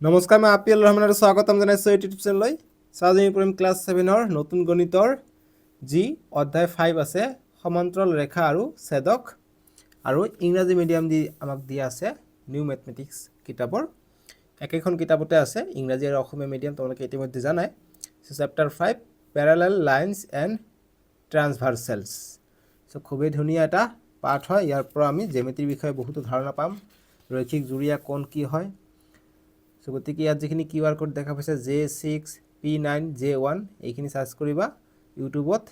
নমস্কাৰ, মই আপিল ৰহমানৰ স্বাগতম জনাইছোঁ ইউটিউব চেনেললৈ। আজি আমি পঢ়িম ক্লাছ 7ৰ নতুন গণিতৰ যি অধ্যায় 5 আছে সমান্তৰাল ৰেখা আৰু ছেদক, আৰু ইংৰাজী মিডিয়াম দি আমাক দিয়া আছে নিউ মেথমেটিক্স কিতাপৰ। একেখন কিতাপতে আছে ইংৰাজী আৰু অসমীয়া মিডিয়াম, তোমালোকে ইতিমধ্যে জানাই। Chapter 5 parallel lines and transversals. খুবেই ধুনীয়া এটা পাঠ হয়। ইয়াৰ পৰা আমি জ্যামিতিৰ বিষয়ে বহুতো ধাৰণা পাম। ৰৈখিক জুৰীয়া কোণ কি হয়। গতিকে ইয়াত যিখিনি QR কোড দেখা পাইছে J6 P9 J1 এইখিনি সাৰ্চ কৰিবা ইউটিউবত,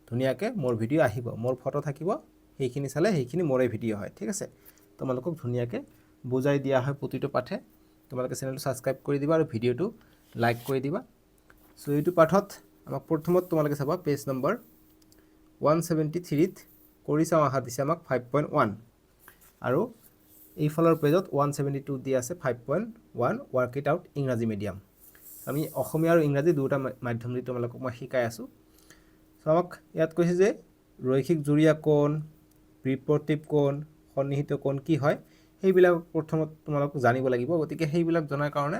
ধুনীয়াকৈ মোৰ ভিডিঅ' আহিব, মোৰ ফটো থাকিব, সেইখিনি চালে সেইখিনি মোৰে ভিডিঅ' হয়। ঠিক আছে, তোমালোকক ধুনীয়াকৈ বুজাই দিয়া হয় প্ৰতিটো পাঠে। তোমালোকে চেনেলটো ছাবস্ক্ৰাইব কৰি দিবা আৰু ভিডিঅ'টো লাইক কৰি দিবা। এইটো পাঠত আমাক প্ৰথমত তোমালোকে চাবা পেজ নম্বৰ 173ত কৰি চাওঁ অহা দিছে আমাক 5.1, আৰু এইফালৰ পেজত 172 দি আছে 5.1 ৱৰ্ক ইট আউট ইংৰাজী মিডিয়াম। আমি অসমীয়া আৰু ইংৰাজী দুটা মাধ্যম দি তোমালোকক মই শিকাই আছোঁ। আমাক ইয়াত কৈছে যে ৰৈখিক জুৰীয়া কোণ, বিপৰীত কোণ, সন্নিহিত কোণ কি হয় সেইবিলাক প্ৰথমত তোমালোক জানিব লাগিব। গতিকে সেইবিলাক জনাৰ কাৰণে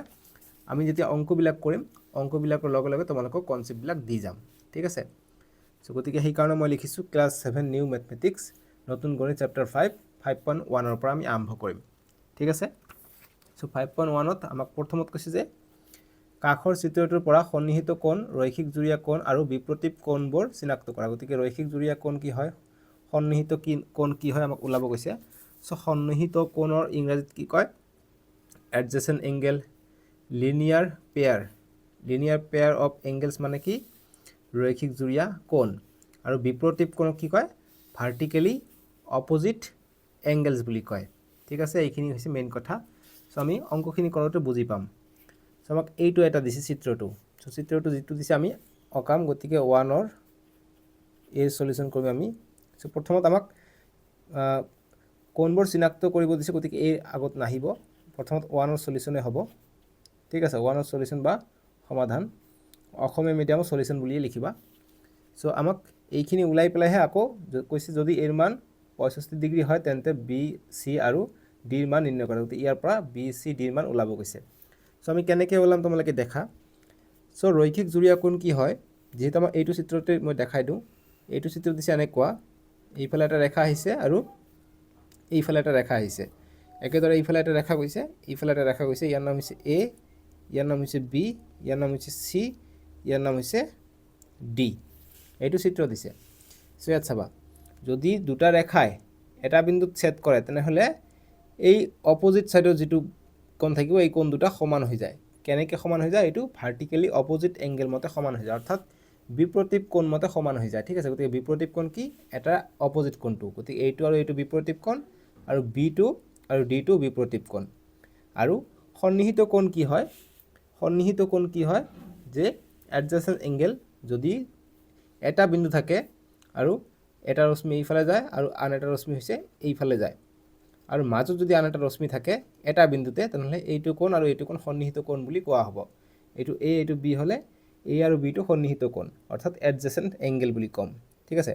আমি যেতিয়া অংকবিলাক কৰিম, অংকবিলাকৰ লগে লগে তোমালোকক কনচেপ্টবিলাক দি যাম। ঠিক আছে, গতিকে সেইকাৰণে মই লিখিছোঁ ক্লাছ 7 নিউ মেথমেটিক্স নতুন গণিত চেপ্টাৰ 5.1ৰ পৰা আমি আৰম্ভ কৰিম। ঠিক আছে, 5.1ত আমাক প্ৰথমত কৈছে যে কাষৰ চিত্ৰটোৰ পৰা সন্নিহিত কোণ, ৰৈখিক জুৰীয়া কোণ আৰু বিপৰীত কোণবোৰ চিনাক্ত কৰা। গতিকে ৰৈখিক জুৰীয়া কোণ কি হয়, সন্নিহিত কোণ কি হয় আমাক ওলাব কৈছে। সন্নিহিত কোণৰ ইংৰাজীত কি কয়, adjacent angle, linear pair of angles মানে কি, ৰৈখিক জুৰীয়া কোণ। আৰু বিপৰীত কোণক কি কয়, ভাৰ্টিকেলি অপজিট এংগেলছ বুলি কয়। ঠিক আছে, এইখিনি হৈছে মেইন কথা। আমি অংকখিনি কৰোঁতে বুজি পাম। আমাক এইটো এটা দিছে চিত্ৰটো। চিত্ৰটো যিটো দিছে আমি অঁকাম, গতিকে 1ৰ এই সলিউশ্যন কৰিম আমি। প্ৰথমত আমাক কোণবোৰ চিনাক্ত কৰিব দিছে, গতিকে এই আগত নাহিব, প্ৰথমত 1ৰ সলিউশ্যনে হ'ব। ঠিক আছে, 1ৰ সলিউশ্যন বা সমাধান, অসমীয়া মিডিয়ামৰ সলিউশ্যন বুলিয়ে লিখিবা। আমাক এইখিনি ওলাই পেলাইহে আকৌ কৈছে যদি এৰ মান 65 ডিগ্ৰী হয় তেন্তে বি, চি আৰু ডিৰ মান নিৰ্ণয় কৰা। গতিকে ইয়াৰ পৰা বি, চি, ডিৰ মান ওলাব গৈছে। আমি কেনেকৈ ওলাম তোমালোকে দেখা। ৰৈখিক জুৰীয়া কোণ কি হয়, যিহেতু আমাৰ এইটো চিত্ৰতে মই দেখাই দিওঁ। এইটো চিত্ৰ দিছে এনেকুৱা, এইফালে এটা ৰেখা আহিছে আৰু এইফালে এটা ৰেখা আহিছে। একেদৰে এইফালে এটা ৰেখা গৈছে, এইফালে এটা ৰেখা গৈছে। ইয়াৰ নাম হৈছে এ, ইয়াৰ নাম হৈছে বি, ইয়াৰ নাম হৈছে চি, ইয়াৰ নাম হৈছে ডি। এইটো চিত্ৰ দিছে। ইয়াত চাবা, যদি দুটা ৰেখাই এটা বিন্দুত ছেদ কৰে তেনেহ'লে এই অপজিট ছাইডৰ যিটো কোণ থাকিব এই কোণ দুটা সমান হৈ যায়। কেনেকৈ সমান হৈ যায়, এইটো ভাৰ্টিকেলি অপজিট এংগেল মতে সমান হৈ যায়, অৰ্থাৎ বিপৰীত কোণ মতে সমান হৈ যায়। ঠিক আছে, গতিকে বিপৰীত কোণ কি, এটা অপজিট কোণটো। গতিকে এইটো আৰু এইটো বিপৰীত কোণ, আৰু বিটো আৰু ডিটো বিপৰীত কোণ। আৰু সন্নিহিত কোণ কি হয়, সন্নিহিত কোণ কি হয় যে এডজেচেণ্ট এংগেল, যদি এটা বিন্দু থাকে আৰু এটা ৰশ্মি এইফালে যায় আৰু আন এটা ৰশ্মি হৈছে এইফালে যায়, আৰু মাজত যদি আন এটা ৰশ্মি থাকে এটা বিন্দুতে, তেনেহ'লে এইটো কোণ আৰু এইটো কোণ সন্নিহিত কোণ বুলি কোৱা হ'ব। এইটো এ এইটো বি হ'লে এ আৰু বিটো সন্নিহিত কোণ, অৰ্থাৎ এডজেচেণ্ট এংগেল বুলি ক'ম। ঠিক আছে,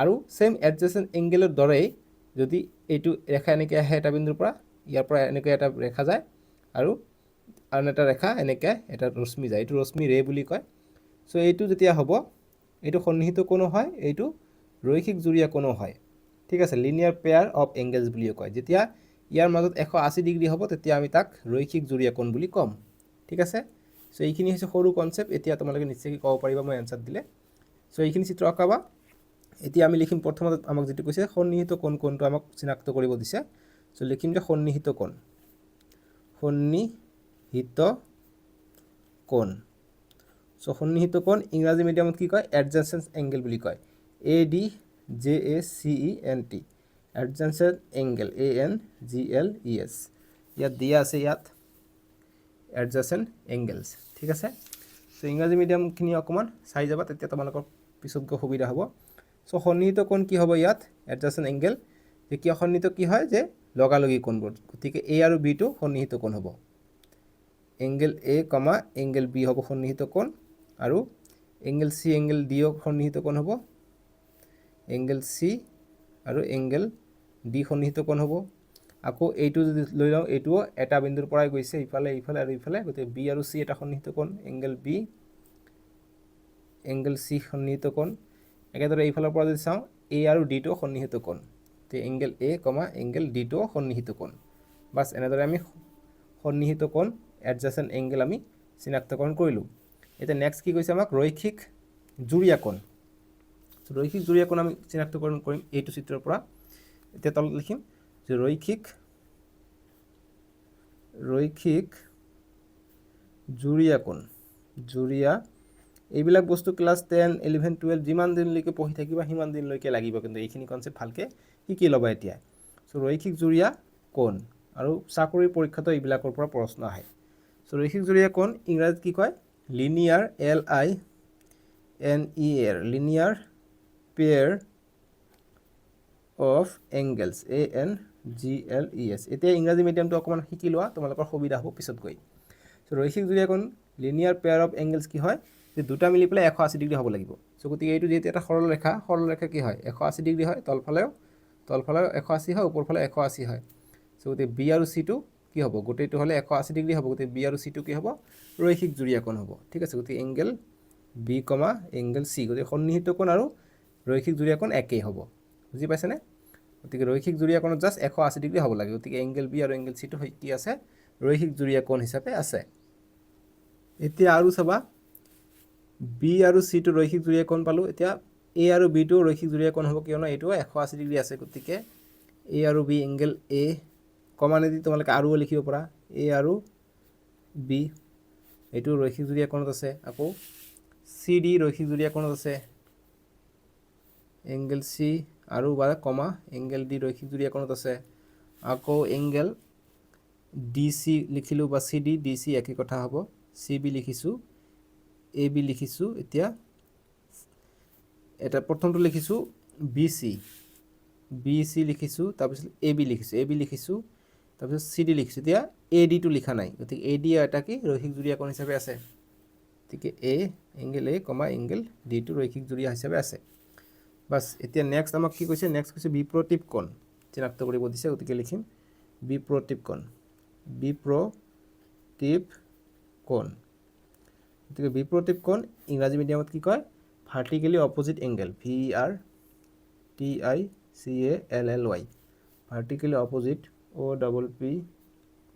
আৰু ছেম এডজেচেণ্ট এংগেলৰ দৰেই যদি এইটো ৰেখা এনেকৈ আহে এটা বিন্দুৰ পৰা, ইয়াৰ পৰা এনেকৈ এটা ৰেখা যায় আৰু আন এটা ৰেখা এনেকৈ এটা ৰশ্মি যায়, এইটো ৰশ্মি ৰে বুলি কয়। এইটো যেতিয়া হ'ব, এইটো সন্নিহিত কোণো হয়, এইটো ৰৈখিক জুৰীয়া কোণো হয়। ঠিক আছে, লিনিয়াৰ পেয়াৰ অফ এংগেলছ বুলিও কয়। যেতিয়া ইয়াৰ মাজত 180 ডিগ্ৰী হ'ব তেতিয়া আমি তাক ৰৈখিক জুৰীয়া কোণ বুলি ক'ম। ঠিক আছে, এইখিনি হৈছে সৰু কনচেপ্ট। এতিয়া তোমালোকে নিশ্চয়কৈ ক'ব পাৰিবা মই এনচাৰ দিলে। এইখিনি চিত্ৰ আঁকাবা। এতিয়া আমি লিখিম, প্ৰথমতে আমাক যিটো কৈছে সন্নিহিত কোণ কোণটো আমাক চিনাক্ত কৰিব দিছে। লিখিম যে সন্নিহিত কোণ, সন্নিহিত কোণ। সন্নিহিত কোণ ইংৰাজী মিডিয়ামত কি কয়, এডজেচেণ্ট এংগেল বুলি কয়। ADJACENT, adjacent angle, ANGLES। ইয়াত দিয়া আছে, ইয়াত এডজেচেণ্ট এংগেলছ। ঠিক আছে, ইংৰাজী মিডিয়ামখিনি অকণমান চাই যাবা, তেতিয়া তোমালোকৰ পিছত গৈ সুবিধা হ'ব। সন্নিহিত কোণ কি হ'ব, ইয়াত এডজেচেণ্ট এংগেল। যেতিয়া সন্নিহিত কি হয় যে লগালগি কোণবোৰ, গতিকে এ আৰু বিটো সন্নিহিত কোণ হ'ব। Angle A comma angle B হ'ব সন্নিহিত কোণ, আৰু এংগেল চি এংগেল ডিও সন্নিহিত কোণ হ'ব। এংগেল চি আৰু এংগেল ডি সন্নিহিত কোণ হ'ব। আকৌ এইটো যদি লৈ লওঁ এইটোও এটা বিন্দুৰ পৰাই গৈছে ইফালে ইফালে আৰু ইফালে, গতিকে বি আৰু চি এটা সন্নিহিত কোণ এংগেল বি, এংগেল চি সন্নিহিত কোণ। একেদৰে এইফালৰ পৰা যদি চাওঁ এ আৰু ডিটো সন্নিহিত কোণ, তে এংগেল এ কমা এংগেল ডিটো সন্নিহিত কোণ। বাছ এনেদৰে আমি সন্নিহিত কোণ এডজাচেণ্ট এংগেল আমি চিনাক্তকৰণ কৰিলোঁ। এতিয়া নেক্সট কি কৈছে আমাক ৰৈখিক জুৰীয়া কোণ। ৰৈখিক জুৰীয়া কোণ আমি চিনাক্তকৰণ কৰিম এইটো চিত্ৰৰ পৰা। এতিয়া তলত লিখিম যে ৰৈখিক জুৰীয়া কোণ, জুৰীয়া এইবিলাক বস্তু ক্লাছ 10, 11, 12 যিমান দিনলৈকে পঢ়ি থাকিবা সিমান দিনলৈকে লাগিব, কিন্তু এইখিনি কনচেপ্ট ভালকৈ শিকি ল'বা এতিয়া। চ' ৰৈখিক জুৰীয়া কোণ আৰু চাকৰিৰ পৰীক্ষাতো এইবিলাকৰ পৰা প্ৰশ্ন আহে। চ' ৰৈখিক জুৰীয়া কোণ ইংৰাজীত কি কয় linear LINEAR linear pair of angles ANGLES। এতিয়া ইংৰাজী মিডিয়ামটো অকণমান শিকি লোৱা, তোমালোকৰ সুবিধা হ'ব পিছত গৈ। চ' ৰৈখিক জুৰীয়া কোণ লিনিয়াৰ পেয়াৰ অফ এংগেলছ কি হয় যে দুটা মিলি পেলাই 180 ডিগ্ৰী হ'ব লাগিব। চ' গতিকে এইটো যিহেতু এটা সৰল ৰেখা কি হয় 180 ডিগ্ৰী হয়, তলফালেও 180 হয়, ওপৰফালে 180 হয়। চ' গতিকে বি আৰু চিটো কি হ'ব গোটেইটো হ'লে 180 ডিগ্ৰী হ'ব, গতিকে বি আৰু চিটো কি হ'ব ৰৈখিক জুৰীয়া কোণ হ'ব। ঠিক আছে, গতিকে angle B comma angle C, গতিকে সন্নিহিত কোণ আৰু ৰৈখিক জুৰীয়া কোণ একেই হ'ব। বুজি পাইছেনে? গতিকে ৰৈখিক জুৰীয়া কোণত জাষ্ট 180 ডিগ্ৰী হ'ব লাগে, গতিকে এংগেল বি আৰু এংগেল চিটো কি আছে ৰৈখিক জুৰীয়া কোণ হিচাপে আছে। এতিয়া আৰু চাবা বি আৰু চিটো ৰৈখিক জুৰীয়া কোণ পালোঁ। এতিয়া এ আৰু বিটো ৰৈখিক জুৰীয়া কোণ হ'ব, কিয়নো এইটো 180 ডিগ্ৰী আছে, গতিকে এ আৰু বি এংগেল এ কমানেদি তোমালোকে আৰু লিখিব পাৰা এ আৰু বি, এইটো ৰৈখিক জুৰীয়া কোণত আছে। আকৌ চি ডি ৰৈখিক জুৰীয়া কোণত আছে, এংগেল চি আৰু বা কমা এংগেল ডি ৰৈখিক জুৰীয়া কোণত আছে। আকৌ এংগেল ডি চি লিখিলোঁ বা চি ডি ডি চি একেই কথা হ'ব, চি বি লিখিছোঁ এ বি লিখিছোঁ। এতিয়া এটা প্ৰথমটো লিখিছোঁ বি চি লিখিছোঁ, তাৰপিছত এ বি লিখিছোঁ, তাৰপিছত চি ডি লিখিছোঁ। এতিয়া এ ডিটো লিখা নাই, গতিকে এ ডি এটা কি ৰৈখিক জুৰীয়া কোণ হিচাপে আছে, গতিকে এংগেল এ কমা এংগেল ডিটো ৰৈখিক জুৰীয়া হিচাপে আছে। বাছ এতিয়া নেক্সট আমাক কি কৈছে, নেক্সট কৈছে বিপ্ৰতীপ কোণ চিনাক্ত কৰিব দিছে, গতিকে লিখিম বিপ্ৰতীপ কোণ, গতিকে বিপ্ৰতীপ কোণ ইংৰাজী মিডিয়ামত কি কয় vertically opposite angle, VERTICALLY vertically opposite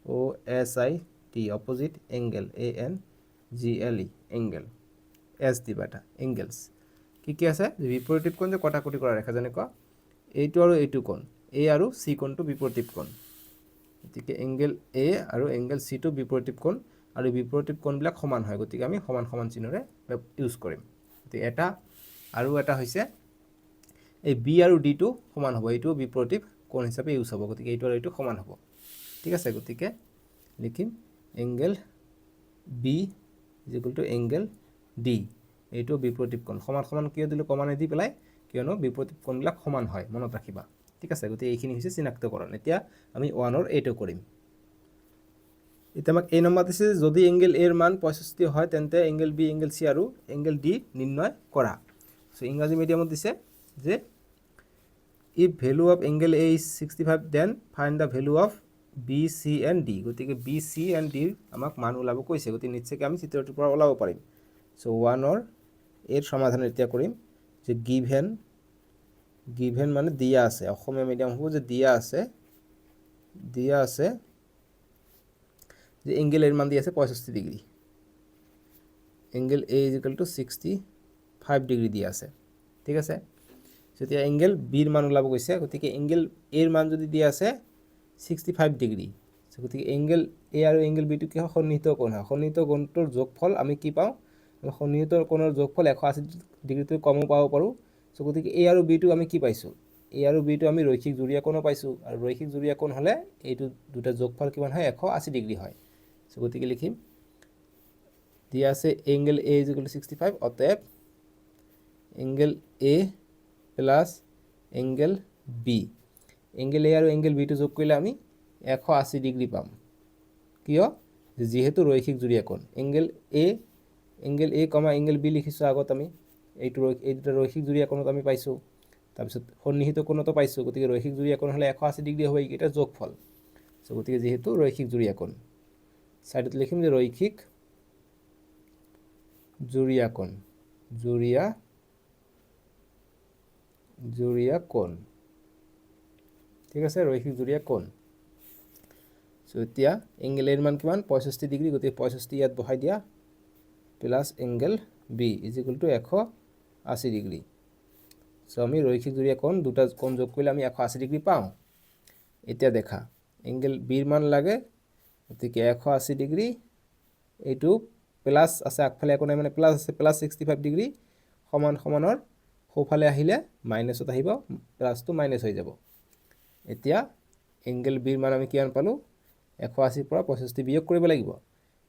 OPPOSIT opposite angle ANGLE angle S দিবা এটা এংগেলছ। কি আছে বিপৰীত কোণ যে কটাকটি কৰা ৰেখা, যেনেকুৱা এইটো আৰু এইটো কোণ এ আৰু চি কোণটো বিপৰীত কোণ, গতিকে এংগেল এ আৰু এংগেল চিটো বিপৰীত কোণ আৰু বিপৰীত কোণবিলাক সমান হয়, গতিকে আমি সমান সমান চিহ্নৰে ইউজ কৰিম। গতিকে এটা আৰু এটা হৈছে এই বি আৰু ডিটো সমান হ'ব, এইটো বিপৰীত কোণ হিচাপে ইউজ হ'ব, গতিকে এইটো আৰু এইটো সমান হ'ব। ঠিক আছে, গতিকে লিখিম angle B equal to angle D, এইটো বিপৰীত কোণ। সমান সমান কিয় দিলোঁ কমানে দি পেলাই, কিয়নো বিপৰীত কোণবিলাক সমান হয়, মনত ৰাখিবা। ঠিক আছে, গতিকে এইখিনি হৈছে চিনাক্তকৰণ। এতিয়া আমি 1 এইটো কৰিম। এতিয়া আমাক এই নম্বৰ দিছে যদি এংগেল এৰ মান 65 হয় তেন্তে এংগেল বি এংগেল চি আৰু এংগেল ডি নিৰ্ণয় কৰা। চ' ইংৰাজী মিডিয়ামত দিছে যে if value of angle A is 65 then find the value of B C and D, গতিকে বি চি এণ্ড ডিৰ আমাক মান ওলাব কৈছে, গতিকে নিশ্চয়কৈ আমি চিত্ৰটোৰ পৰা ওলাব পাৰিম। চ' 1 এৰ সমাধান এতিয়া কৰিম যে গিভেন মানে দিয়া আছে, অসমীয়া মিডিয়াম হ'ব যে দিয়া আছে যে এংগেল এর মান দিয়া আছে 65 degree, angle A is equal to 65 degree দিয়া আছে। ঠিক আছে, যেতিয়া এংগেল বিৰ মান ওলাব গৈছে, গতিকে এংগেল এৰ মান যদি দিয়া আছে 65 ডিগ্ৰী, গতিকে এংগেল এ আৰু এংগেল বিটো কি হয় সন্নিহিত কোণ হয়, সন্নিহিত কোণটোৰ যোগফল আমি কি পাওঁ, সন্নিহিত কোণৰ যোগফল 180 ডিগ্ৰীতকৈ কমো পাব পাৰোঁ। চ' গতিকে এ আৰু বিটো আমি কি পাইছোঁ, এ আৰু বিটো আমি ৰৈখিক জুৰীয়া কোণো পাইছোঁ, আৰু ৰৈখিক জুৰীয়া কোণ হ'লে এইটো দুটা যোগফল কিমান হয় 180 ডিগ্ৰী হয়। চ' গতিকে লিখিম দিয়া আছে angle A is equal to 65, অতএব angle A plus angle B, angle A আৰু এংগেল বিটো যোগ কৰিলে আমি 180 ডিগ্ৰী পাম, কিয় যিহেতু ৰৈখিক জুৰীয়া কোণ। Angle A comma angle B লিখিছোঁ আগত আমি, এই দুটা ৰৈখিক জুৰীয়া কোণত আমি পাইছোঁ, তাৰপিছত সন্নিহিত কোণতো পাইছোঁ, গতিকে ৰৈখিক জুৰীয়া কোণ হ'লে 180 ডিগ্ৰী হ'ব, এইকেইটা যোগফল। সো গতিকে যেহেতু রৈখিক জুড়িয়া কোণ সাইডত লিখিম যে রৈখিক জুড়িয়া কোণ জুড়িয়া কোণ ঠিক আছে রৈখিক জুড়িয়া কোণ সো এতিয়া এংগেল এর মান কিমান 65 ডিগ্ৰী গতিকে 65 ইয়াত বহাই দিয়া plus angle B is equal to 180 degree so আমি ৰৈখিক জুড়িয়া কোণ দুটা কোণ যোগ কৰিলে আমি 180 ডিগ্ৰী পাওঁ এতিয়া দেখা এংগেল বিৰ মান লাগে গতিকে 180 ডিগ্ৰী এইটো প্লাস আছে আগফালে একো নাই মানে প্লাস আছে প্লাস 65 ডিগ্ৰী সমান সমানৰ সোঁফালে আহিলে মাইনাছত আহিব প্লাসটো মাইনাস হৈ যাব এতিয়া এংগেল বিৰ মান আমি কিমান পালো 180 পৰা 65 বিয়োগ কৰিব লাগিব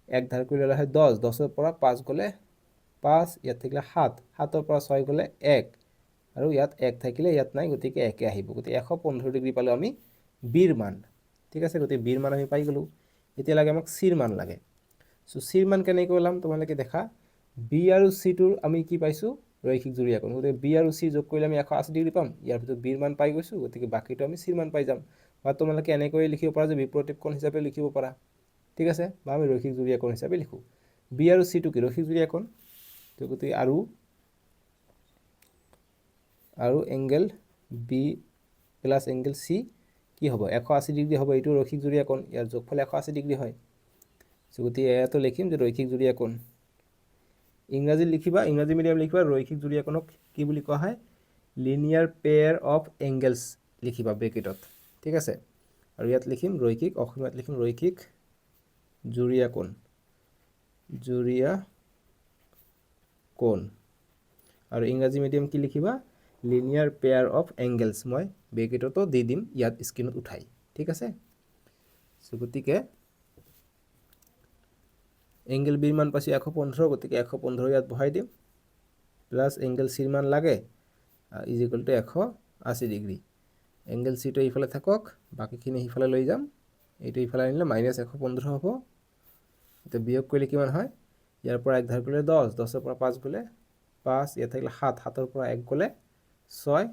এক ধাৰ কৰি ললে হয় 10 10 ৰ পৰা 5 গলে 5 ইয়াত থাকিলে 7 7 ৰ পৰা 6 গলে 1 আৰু ইয়াত 1 থাকিলে ইয়াত নাই গতিকে 1 আহিব গতিকে 115 ডিগ্ৰী পালো আমি বিৰ মান ঠিক আছে গতিকে বিৰ মান আমি পাই গলো এতিয়া লাগে আমাক সিৰ মান লাগে সো সিৰ মান কেনে কৰিলাম তোমালোকে দেখা বি আৰু সি টুৰ আমি কি পাইছো ৰৈখিক জুড়িয়া কোণ গতিকে বি আৰু সি যোগ কৰিলে আমি 180 ডিগ্ৰী পাম ইয়াৰ ভিতৰত বিৰ মান পাই গৈছো গতিকে বাকিটো আমি সিৰ মান পাই যাম বা তোমালোকে এনে কৰি লিখিব পাৰা যে বিপৰীত কোণ হিচাপে লিখিব পাৰা ঠিক আছে বা আমি ৰৈখিক জুড়িয়া কোণ হিচাপে লিখো বি আৰু সি টু কি ৰৈখিক জুড়িয়া কোণ তো গতিকে আৰু এংগেল বি প্লাস এংগেল সি কি হ'ব 180 ডিগ্ৰী হ'ব এইটো ৰৈখিক জুড়িয়া কোণ ইয়াৰ যোগফল 180 ডিগ্ৰী হয় সো গতিকে এটো লিখিম যে ৰৈখিক জুড়িয়া কোণ ইংৰাজী লিখিবা ইংৰাজী মিডিয়াম লিখিবা ৰৈখিক জুড়িয়া কোণক কি বুলি কোৱা হয় লিনিয়াৰ পেয়াৰ অফ এংগেলস লিখিবা ব্ৰেকেটত ঠিক আছে আৰু ইয়াত লিখিম ৰৈখিক অসমীয়াত লিখিম ৰৈখিক জুড়িয়া কোণ আৰু ইংৰাজী মিডিয়াম কি লিখিবা লিনিয়াৰ পেয়াৰ অফ এংগেলস মই ব্ৰেকেটতো দি দিম ইয়াত স্ক্ৰীনত উঠাই ঠিক আছে সো গতিকে এংগেল বিৰ মান পাইছো 115 গতিকে 115 ইয়াত বহাই দিম প্লাস এংগেল সিৰ মান লাগে is equal to 180 degree angle c টো ইফালে থাকক বাকিখিনি ইফালে লৈ যাম এইটো ইফালে আনিলে মাইনাস 115 হ'ব এটা বিয়োগ কৰিলে কিমান হয় ইয়াৰ পৰা এক ধাৰ কৰিলে 10 10 ৰ পৰা 5 গলে 5 ইয়াত থাকিলে 7 7 ৰ পৰা 1 গলে 6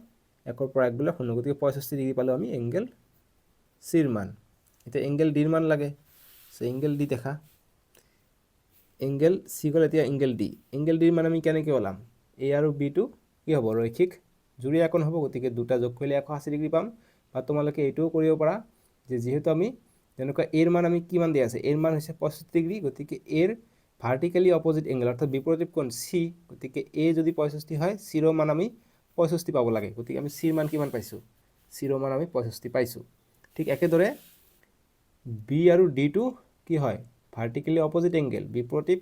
1 ৰ পৰা 1 গলে 0 গতিকে 65 ডিগ্ৰী পালো আমি এংগেল সিৰ মান এটা এংগেল ডিৰ মান লাগে সো এংগেল ডি দেখা এংগেল সি গলে এতিয়া এংগেল ডিৰ মান আমি কেনেকৈ ওলাম এ আৰু বি টু কি হ'ব ৰৈখিক জুড়িয়া কোণ হ'ব গতিকে দুটা যোগ কৰিলে 180 ডিগ্ৰী পাম বা তোমালোকে এইটোও কৰিব পাৰা যে যেহেতু আমি যেনেকুৱা এৰ মান আমি কিমান দিয়া আছে এৰ মান হৈছে 65 ডিগ্ৰী গতিকে এৰ ভাৰ্টিক্যালি অপোজিট এংগেল অৰ্থাৎ বিপৰীত কোণ সি গতিকে এ যদি 65 হয় সিৰ মান আমি 65 পাব লাগে গতিকে আমি সিৰ মান কিমান পাইছো সিৰ মান আমি 65 পাইছো ঠিক একেদৰে বি আৰু ডি টু কি হয় ভাৰ্টিক্যালি অপোজিট এংগেল বিপৰীত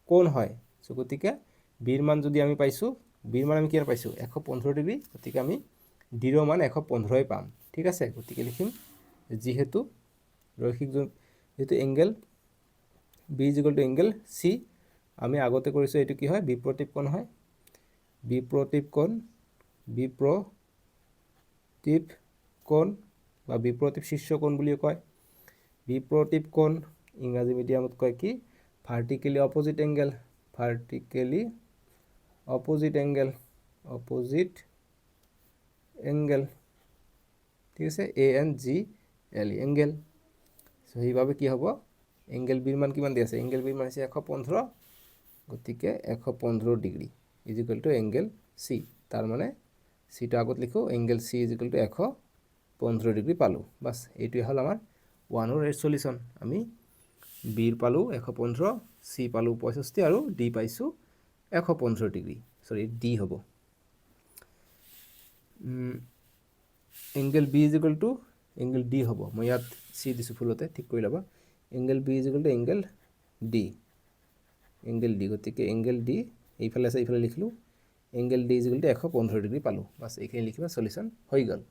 কোণ হয় সো গতিকে বিৰ মান যদি আমি পাইছো বিৰ মান আমি কিমান পাইছো 115 ডিগ্ৰী গতিকে আমি ডিৰ মান 115 পাম ঠিক আছে গতিকে লিখিম যেহেতু রৈখিক যেহেতু angle B is equal to angle c আমি আগতে কৰিছো এটো কি হয় বিপৰীত কোণ হয় বিপৰীত কোণ বা বিপৰীত শীৰ্ষ কোণ বুলি কয় বিপৰীত কোণ ইংৰাজী মিডিয়ামত কয় কি ভাৰ্টিক্যালি অপোজিট এংগেল ঠিক আছে ANGL এংগেল সো সেইভাবে কি হ'ব এংগেল বিৰ মান কিমান দি আছে এংগেল বিৰ মান আছে 115 গতিকে 115 degree is equal to angle c তাৰ মানে সিটো আগত লিখো angle c is equal to 115 degree পালো বাস এইটোই হল আমাৰ 1 এৰ সলিউশন আমি বিৰ পালো 115 সি পালো 65 আৰু ডি পাইছো 115 ডিগ্ৰী সৰি ডি হ'ব angle B is equal to angle d হ'ব মই ইয়াত সি দিছো ফুলতে ঠিক কৰি লবা angle B is equal to angle d গতিকে এংগেল ডি এইফালে আছে এইফালে লিখলো angle d is equal to 115 degree পালো বাস এইখিনি লিখিবা সলিউশন হৈ গল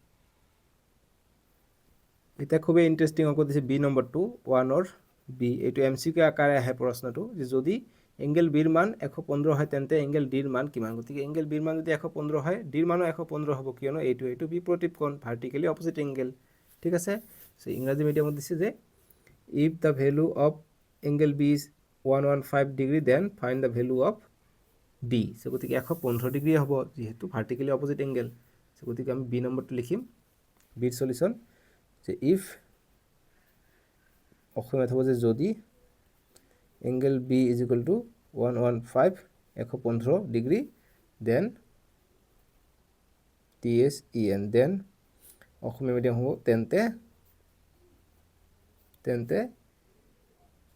এটা খুবই ইন্টাৰেস্টিং অঙ্ক দিছে বি নম্বৰ 2 1 অৰ বি এটো এমসিকিউ আকাৰে আহে প্ৰশ্নটো যে যদি এঙ্গেল বিৰ মান 115 হয় তেন্তে এঙ্গেল ডিৰ মান কিমান গতিকে এঙ্গেল বিৰ মান যদি 115 হয় ডিৰ মানো 115 হ'ব কিয়নো এইটো বিপৰীত কোণ ভাৰ্টিক্যালি অপোজিট এঙ্গেল ঠিক আছে সো ইংৰাজী মিডিয়ামত দিছে যে if the value of angle B is 115 degree then find the value of D so গতিকে 115 ডিগ্ৰী হ'ব যেহেতু ভাৰ্টিক্যালি অপোজিট এঙ্গেল সো গতিকে আমি বি নম্বৰটো লিখিম বিৰ সলিউশন যে if অসমীয়াত হ'ব যে যদি angle B is equal to 115 degree then TSEN then Asomiya medium হ'ব তেন্তে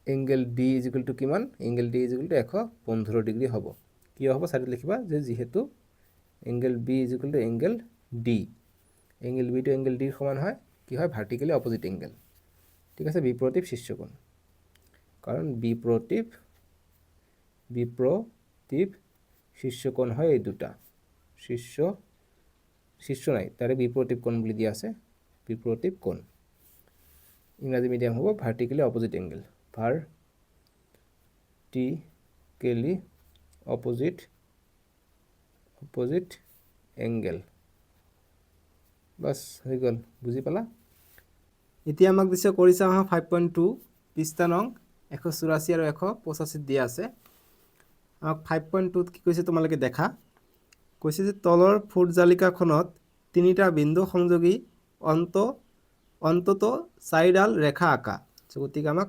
angle d is equal to কিমান angle d is equal to 115 degree হ'ব কিয় হ'ব চাইডত লিখিবা যে যিহেতু angle B is equal to angle d angle b to angle ডিৰ সমান হয় কি হয় ভাৰ্টিকেলি অপজিট এংগেল ঠিক আছে বিপৰীত শীৰ্ষকোণ কাৰণ বিপৰীত শীৰ্ষকোণ হয় এই দুটা শীৰ্ষ নাই তাৰে বিপৰীত কোণ বুলি দিয়া আছে বিপৰীত কোণ ইংৰাজী মিডিয়াম হ'ব vertically opposite angle vertically opposite angle বাস হৈ গ'ল বুজি পালা এতিয়া আমাক দিছে কৰি চাওঁ 5.2 পৃষ্ঠা নং 184 আৰু 185 দিয়া আছে আমাক 5.2 কি কৈছে তোমালোকে দেখা কৈছে যে তলৰ ফুট জালিকাখনত তিনিটা বিন্দু সংযোগী অন্তত 4ডাল ৰেখা আঁকা গতিকে আমাক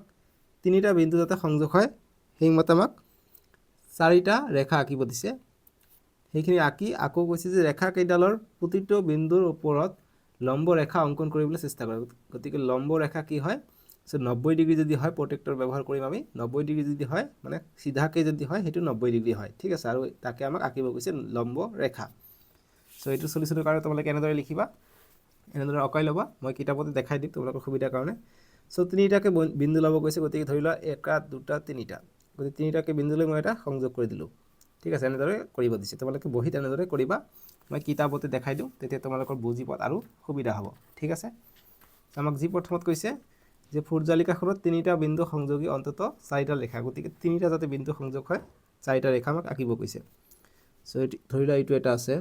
তিনিটা বিন্দু যাতে সংযোগ হয় সেইমতে আমাক 4টা ৰেখা আঁকিব দিছে সেইখিনি আঁকি আকৌ কৈছে যে ৰেখা কেইডালৰ প্ৰতিটো বিন্দুৰ ওপৰত লম্ব ৰেখা অংকন কৰিবলৈ চেষ্টা কৰা গতিকে লম্ব ৰেখা কি হয় সো 90 ডিগ্ৰী যদি হয় প্ৰটেক্টৰ ব্যৱহাৰ কৰিম আমি 90 ডিগ্ৰী যদি হয় মানে সিধাকে যদি হয় হেতু 90 ডিগ্ৰী হয় ঠিক আছে আৰু তাকে আমাক আঁকিব কৈছে লম্ব ৰেখা সো এটো সলিউশনৰ কাৰণে তোমালোকে এনেদৰে লিখিবা এনেদৰে অকাই ল'বা মই কিতাপতে দেখাই দিম তোমালোকৰ সুবিধাৰ কাৰণে সো তিনিটাকে বিন্দু ল'ব কৈছে গতিকে ধৰি লোৱা 1 2 3টা গতিকে তিনিটাকে বিন্দুলৈ মই এটা সংযোগ কৰি দিলোঁ ঠিক আছে এনেদৰে কৰিব দিছে তোমালোকে বহিত এনেদৰে কৰিবা মই কিতাপতে দেখাই দিওঁ তেতিয়া তোমালোকৰ বুজি পোৱাত আৰু সুবিধা হ'ব ঠিক আছে আমাক যি প্ৰথমত কৈছে যে ফুট জালিকাখনত তিনিটা বিন্দু সংযোগী অন্তত 4টা ৰেখা গতিকে তিনিটা যাতে বিন্দু সংযোগ হয় 4টা ৰেখা আমাক আঁকিব কৈছে সো ধৰি লোৱা এইটো এটা আছে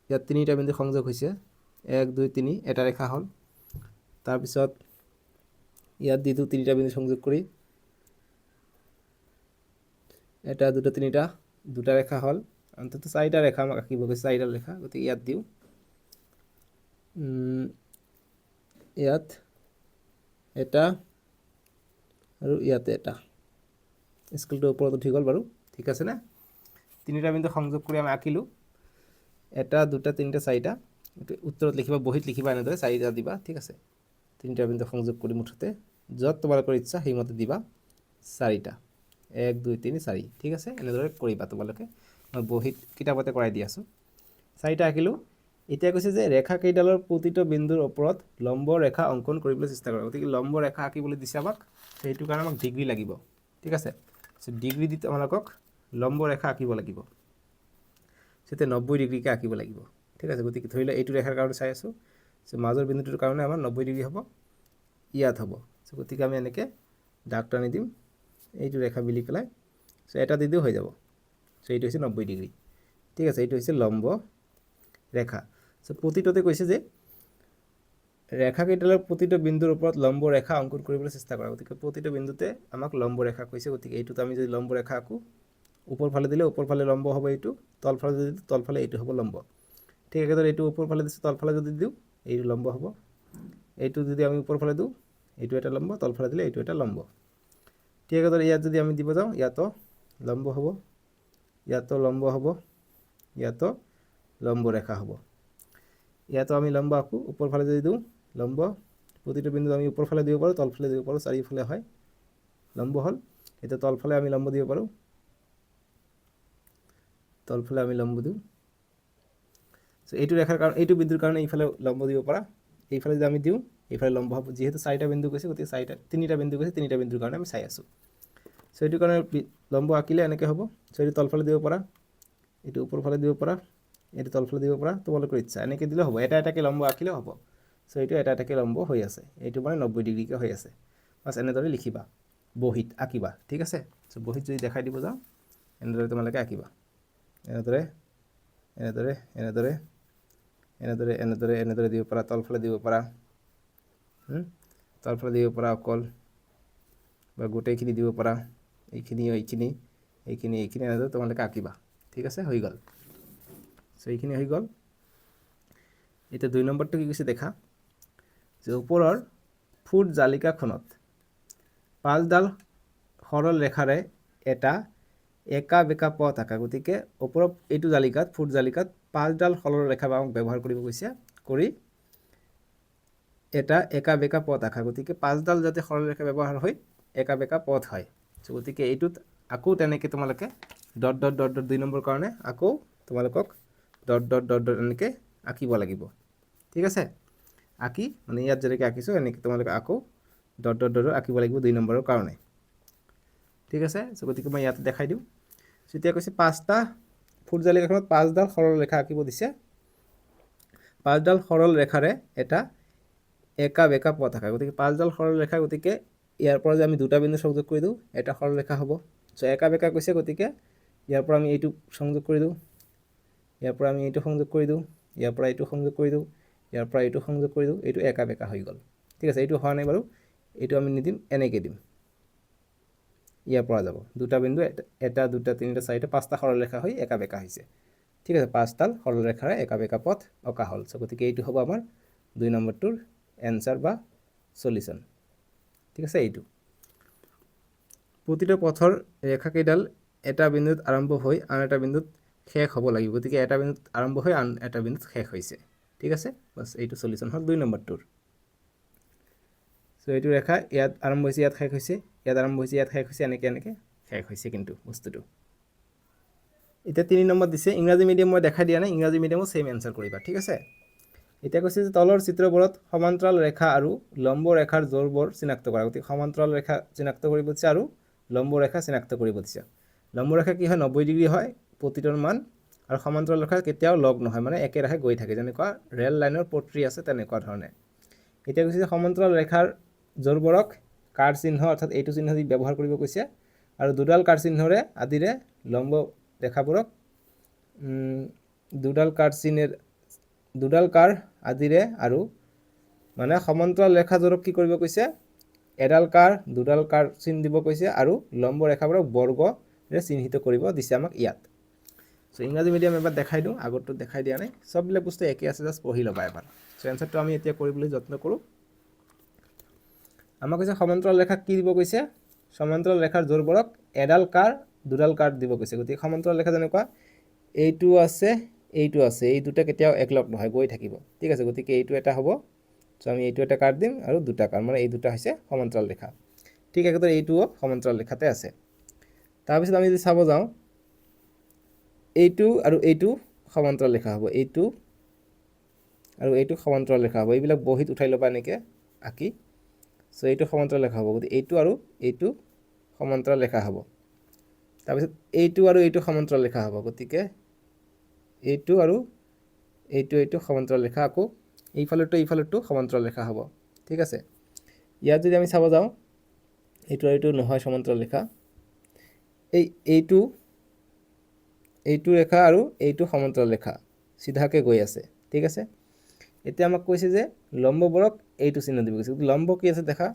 ইয়াত তিনিটা বিন্দু সংযোগ হৈছে 1 2 3 এটা ৰেখা হ'ল তাৰ পিছত ইয়াত দিটো তিনিটা বিন্দু সংযোগ কৰি এটা দুটা তিনিটা দুটা ৰেখা হ'ল অন্তত 4টা ৰেখা আমাক আঁকিব কৈছে 4টা ৰেখা গতিকে ইয়াত দিও ইয়াত এটা আৰু ইয়াতে এটা স্কেলটো ওপৰত উঠি গ'ল বাৰু ঠিক আছে না তিনিটা বিন্দু সংযোগ কৰি আমি আঁকিলো এটা দুটা তিনিটা 4টা উত্তৰত লিখিবা বহিত লিখিবা এনেদৰে 4টা দিবা ঠিক আছে তিনিটা বিন্দু সংযোগ কৰি মুঠতে যত তোমালোকৰ ইচ্ছা সেইমতে দিবা 4টা 1 2 3 4 ঠিক আছে এনেদৰে কৰিবা তোমালোকে মই বহিত কিতাপতে কৰাই দি আছো 4টা আঁকিলো এতিয়া কৈছে যে ৰেখা কেইডালৰ প্ৰতিটো বিন্দুৰ ওপৰত লম্ব ৰেখা অংকন কৰিবলৈ চেষ্টা কৰা গতিকে লম্ব ৰেখা আঁকিবলৈ দিছে আমাক সেইটো কাৰণে আমাক ডিগ্ৰী লাগিব ঠিক আছে সো ডিগ্ৰী দিতে আমাক লম্ব ৰেখা আঁকিব লাগিব সেতে 90 ডিগ্ৰীকে আঁকিব লাগিব ঠিক আছে গতিকে ধৰি লোৱা এইটো ৰেখাৰ কাৰণে চাই আছো সো মাজৰ বিন্দুটোৰ কাৰণে আমাৰ 90 ডিগ্ৰী হ'ব ইয়াত হ'ব সো গতিকে আমি এনেকে দাগ টানি দিম এইটো ৰেখা মিলি পেলাই সো এটা দি দিও হৈ যাব সো এইটো হৈছে 90 ডিগ্ৰী ঠিক আছে এইটো হৈছে লম্ব ৰেখা সো প্ৰতিটোতে কৈছে যে ৰেখা কেইডালৰ প্ৰতিটো বিন্দুৰ ওপৰত লম্ব ৰেখা অংকন কৰিবলৈ চেষ্টা কৰা গতিকে প্ৰতিটো বিন্দুতে আমাক লম্ব ৰেখা কৈছে গতিকে এইটোত আমি যদি লম্ব ৰেখা আঁকো উপৰ ফালে দিলে উপৰ ফালে লম্ব হ'ব এইটো তল ফালে যদি তল ফালে এইটো হ'ব লম্ব ঠিক একেদৰে এইটো উপৰ ফালে দিছে তল ফালে যদি দিও এইটো লম্ব হ'ব এইটো যদি আমি উপৰ ফালে দিও এইটো এটা লম্ব তল ফালে দিলে এইটো এটা লম্ব ঠিক একেদৰে ইয়াত যদি আমি দিব যাও ইয়াতো লম্ব হ'ব ইয়াতো লম্ব হ'ব ইয়াতো লম্ব ৰেখা হ'ব ইয়াতো আমি লম্ব আঁকো উপৰ ফালে যদি দিও লম্ব প্ৰতিটো বিন্দু আমি উপৰ ফালে দিব পাৰো তল ফালে দিব পাৰো চাৰিফালে হয় লম্ব হল এটা তল ফালে আমি লম্ব দিব পাৰো তল ফালে আমি লম্ব দিও সো এইটো ৰেখাৰ কাৰণ এইটো বিন্দুৰ কাৰণে এইফালে লম্ব দিব পাৰা এইফালে যদি আমি দিও এইফালে লম্ব হ'ব যেহেতু 4টা বিন্দু কৈছে গতিকে 4টা তিনিটা বিন্দু কৈছে তিনিটা বিন্দুৰ কাৰণে আমি চাই আছো সো এইটো কাৰণে লম্ব আঁকিলে এনেকৈ হ'ব সো এইটো তল ফালে দিব পাৰা এইটো উপৰ ফালে দিব পাৰা এইটো তল ফালে দিব পাৰা তোমালোকৰ ইচ্ছা এনেকৈ দিলে হ'ব এটা এটাকে লম্ব আঁকিলে হ'ব সো এইটো এটা এটাকে লম্ব হৈ আছে এইটো মানে 90 ডিগ্ৰীকে হৈ আছে বাস এনেদৰে লিখিবা বহিত আঁকিবা ঠিক আছে সো বহিত যদি দেখাই দিব যাও এনেদৰে তোমালোকে আঁকিবা এনেদৰে এনেদৰে এনেদৰে এনেদৰে এনেদৰে এনেদৰে দিব পাৰা তল ফালে দিব পাৰা তল ফালে দিব পাৰা অকল বা গোটেইখিনি দিব পাৰা এইখিনি এনেদৰে তোমালোকে আঁকিবা ঠিক আছে হৈ গ'ল সো এইখিনি হৈ গ'ল এতিয়া 2 নম্বৰটো কি কৈছে দেখা যে ওপৰৰ ফুট জালিকাখনত 5ডাল সৰল ৰেখাৰে এটা একা বেকা পথ আঁকা গতিকে ওপৰত এইটো জালিকাত ফুট জালিকাত 5ডাল সৰল ৰেখা ব্যৱহাৰ কৰিব কৈছে কৰি এটা একা বেকা পথ আঁকা গতিকে 5ডাল যাতে সৰল ৰেখা ব্যৱহাৰ হয় একা বেকা পথ হয় গতিকে এইটোত আকৌ তেনেকৈ তোমালোকে dot dot dot dot 2 number কাৰণে আকৌ তোমালোকক ডট ডট ডট ডট এনেকৈ আঁকিব লাগিব ঠিক আছে আঁকি মানে ইয়াত যেনেকৈ আঁকিছোঁ এনেকৈ তোমালোকে আকৌ ডট ডট ডট আঁকিব লাগিব 2 নম্বৰৰ কাৰণে ঠিক আছে গতিকে মই ইয়াত দেখাই দিওঁ এতিয়া কৈছে 5টা ফুট জালিকাখনত 5ডাল সৰল ৰেখা আঁকিব দিছে 5ডাল সৰল ৰেখাৰে এটা একা বেকা পথ আঁকা গতিকে 5ডাল সৰল ৰেখা গতিকে ইয়াৰ পৰা যে আমি দুটা বিন্দু সংযোগ কৰি দিওঁ এটা সৰল ৰেখা হ'ব একা বেকা কৈছে গতিকে ইয়াৰ পৰা আমি এইটো সংযোগ কৰি দিওঁ ইয়াৰ পৰা আমি এইটো সংযোগ কৰি দিওঁ ইয়াৰ পৰা এইটো সংযোগ কৰি দিওঁ ইয়াৰ পৰা এইটো সংযোগ কৰি দিওঁ এইটো একা বেকা হৈ গ'ল ঠিক আছে এইটো হোৱা নাই বাৰু এইটো আমি নিদিম এনেকৈ দিম ইয়াৰ পৰা যাব দুটা বিন্দু এটা দুটা তিনিটা চাৰিটা পাঁচটা সৰল ৰেখা হৈ একা বেকা হৈছে ঠিক আছে 5ডাল সৰল ৰেখাৰে একা বেকা পথ অঁকা হ'ল গতিকে এইটো হ'ব আমাৰ 2 নম্বৰটোৰ এনসাৰ বা সলিউশন ঠিক আছে এইটো প্ৰতিটো পথৰ ৰেখাকেইডাল এটা বিন্দুত আৰম্ভ হৈ আন এটা বিন্দুত শেষ হ'ব লাগিব গতিকে এটা বিন্দুত আৰম্ভ হৈ আন এটা বিন্দুত শেষ হৈছে ঠিক আছে বাস এইটো সলিউশন হ'ল 2 নম্বৰটোৰ এইটো ৰেখা ইয়াত আৰম্ভ হৈছে ইয়াত শেষ হৈছে ইয়াত আৰম্ভ হৈছে ইয়াত শেষ হৈছে এনেকৈ এনেকৈ শেষ হৈছে কিন্তু বস্তুটো এতিয়া 3 নম্বৰ দিছে ইংৰাজী মিডিয়াম মই দেখাই দিয়া নাই ইংৰাজী মিডিয়ামো সেম এনসাৰ কৰিবা ঠিক আছে এতিয়া কৈছে যে তলৰ চিত্ৰবোৰত সমান্তৰাল ৰেখা আৰু লম্ব ৰেখাৰ জোৰবোৰ চিনাক্ত কৰা গতিকে সমান্তৰাল ৰেখা চিনাক্ত কৰিব দিছে আৰু লম্ব ৰেখা চিনাক্ত কৰিব দিছে লম্ব ৰেখা কি হয় 90 ডিগ্ৰী হয় প্ৰতিটোৰ মান আৰু সমান্তৰাল ৰেখা কেতিয়াও লগ নহয় মানে একেৰাহে গৈ থাকে যেনেকুৱা ৰেল লাইনৰ পট্ৰি আছে তেনেকুৱা ধৰণে এতিয়া কৈছে যে সমান্তৰাল ৰেখাৰ জোৰবোৰক কাঁড় চিহ্ন অৰ্থাৎ এইটো চিহ্ন দি ব্যৱহাৰ কৰিব কৈছে আৰু দুডাল কাঁড় চিহ্নৰে আদিৰে লম্ব ৰেখাবোৰক দুডাল কাঁড় আদিৰে আৰু মানে সমান্তৰাল ৰেখাযোৰক কি কৰিব কৈছে এডাল কাঁড় দুডাল কাঁড় চিন দিব কৈছে আৰু লম্ব ৰেখাবোৰক বৰ্গৰে চিহ্নিত কৰিব দিছে আমাক ইয়াত ইংৰাজী মিডিয়াম এবাৰ দেখাই দিওঁ আগৰটো দেখাই দিয়া নাই সববিলাক বস্তু একে আছে জাষ্ট পঢ়ি ল'বা এবাৰ এনসাৰটো আমি এতিয়া কৰিবলৈ যত্ন কৰোঁ আমাক কৈছে সমান্তৰাল ৰেখা কি দিব কৈছে সমান্তৰাল ৰেখাৰ জোৰবোৰক এডাল কাঁড় দুডাল কাঁড় দিব কৈছে গতিকে সমান্তৰাল ৰেখা যেনেকুৱা এইটো আছে এই দুটা কেতিয়াও একলগ নহয় গৈ থাকিব ঠিক আছে গতিকে এইটো এটা হ'ব আমি এইটো এটা কাঁড় দিম আৰু দুটা কাঁড় মানে এই দুটা হৈছে সমান্তৰাল ৰেখা ঠিক একেদৰে এইটোও সমান্তৰাল ৰেখাতে আছে তাৰপিছত আমি যদি চাব যাওঁ এইটো আৰু এইটো সমান্তৰাল ৰেখা হ'ব এইটো আৰু এইটো সমান্তৰাল ৰেখা হ'ব এইবিলাক বহিত উঠাই ল'বা এনেকৈ আঁকি এইটো সমান্তৰাল ৰেখা হ'ব গতিকে এইটো আৰু এইটো সমান্তৰাল ৰেখা হ'ব তাৰপিছত এইটো আৰু এইটো সমান্তৰাল ৰেখা হ'ব গতিকে এইটো আৰু এইটো সমান্তৰাল ৰেখা আকৌ এইফালৰটো সমান্তৰাল ৰেখা হ'ব ঠিক আছে ইয়াত যদি আমি চাব যাওঁ এইটো আৰু এইটো নহয় সমান্তৰাল ৰেখা এইটো ৰেখা আৰু এইটো সমান্তৰাল ৰেখা সিধাকৈ গৈ আছে ঠিক আছে এতিয়া আমাক কৈছে যে লম্ববোৰক এইটো চিহ্ন দিব কৈছে লম্ব কি আছে দেখা